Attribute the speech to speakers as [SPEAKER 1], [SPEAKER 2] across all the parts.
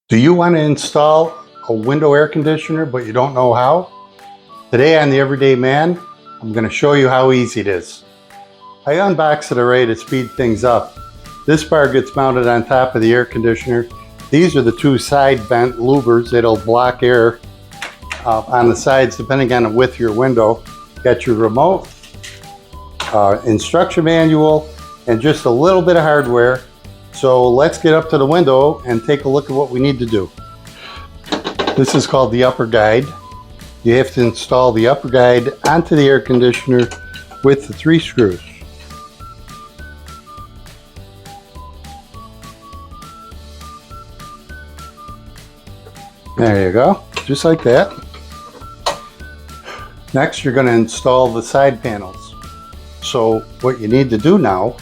[SPEAKER 1] Do you want to install a window air conditioner but you don't know how? Today on The Everyday Man, I'm going to show you how easy it is. I unboxed it already to speed things up. This bar gets mounted on top of the air conditioner. These are the two side vent louvers that'll block air on the sides depending on the width of your window. Got your remote, instruction manual, and just a little bit of hardware. So let's get up to the window and take a look at what we need to do. This is called the upper guide. You have to install the upper guide onto the air conditioner with the 3 screws. There you go, just like that. Next, you're going to install the side panels. So what you need to do now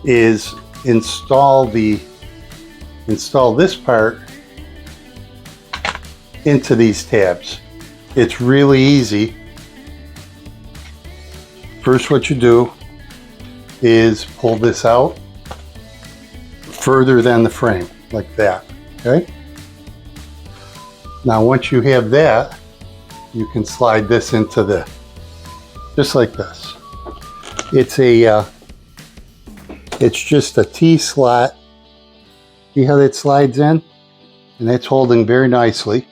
[SPEAKER 1] is install this part into these tabs. It's really easy. First, what you do is pull this out further than the frame, like that, okay? Now, once you have that, you can slide this into just like this. It's just a T-slot. See how that slides in? And that's holding very nicely.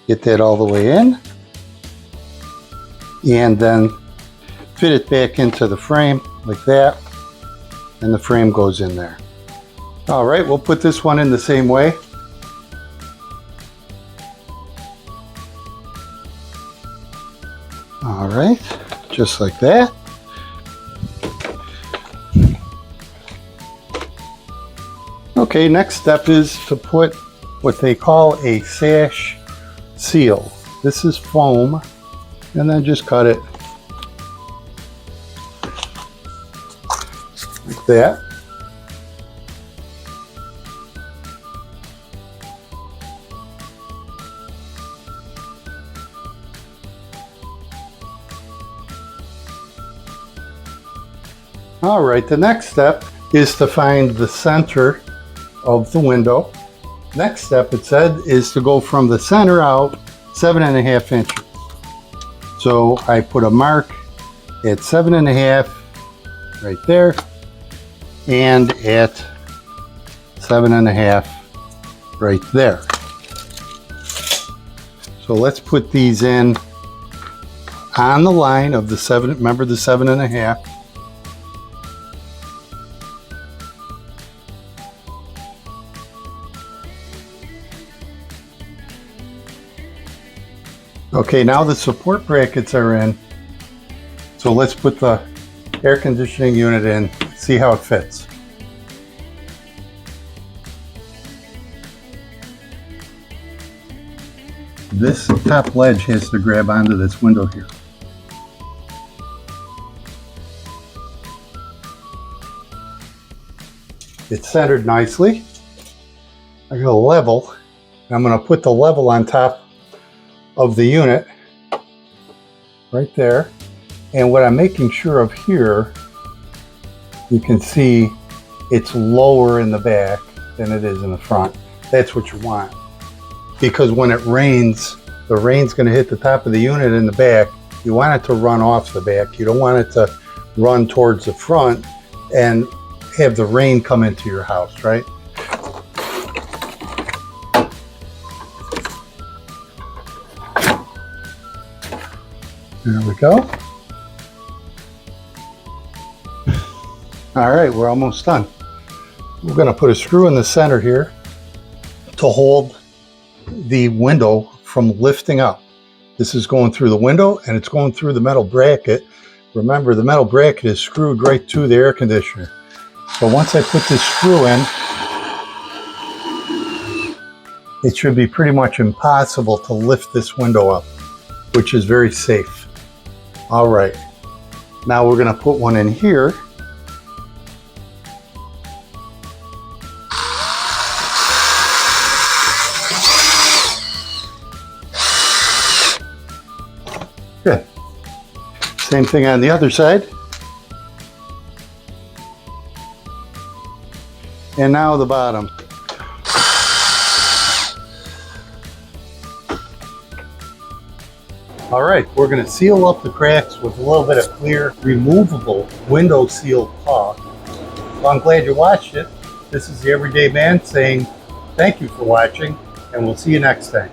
[SPEAKER 1] Get that all the way in. And then fit it back into the frame like that. And the frame goes in there. All right, we'll put this one in the same way. All right, just like that. Okay, next step is to put what they call a sash seal. This is foam, and then just cut it like that. All right, the next step is to find the center of the window. Next step, it said, is to go from the center out 7.5 inches. So I put a mark at 7.5 right there, and at 7.5 right there. So let's put these in on the line of the 7, remember the 7.5. Okay, now the support brackets are in, so let's put the air conditioning unit in, see how it fits. This top ledge has to grab onto this window here. It's centered nicely. I got a level, and I'm going to put the level on top of the unit right there. And what I'm making sure of here, you can see it's lower in the back than it is in the front. That's what you want, because when it rains, the rain's going to hit the top of the unit in the back. You want it to run off the back. You don't want it to run towards the front and have the rain come into your house, right? There we go. All right, we're almost done. We're going to put a screw in the center here to hold the window from lifting up. This is going through the window, and it's going through the metal bracket. Remember, the metal bracket is screwed right to the air conditioner. So once I put this screw in, it should be pretty much impossible to lift this window up, which is very safe. All right, now we're going to put one in here. Good. Same thing on the other side. And now the bottom. All right, we're going to seal up the cracks with a little bit of clear, removable window seal caulk. Well, I'm glad you watched it. This is the Everyday Man saying thank you for watching, and we'll see you next time.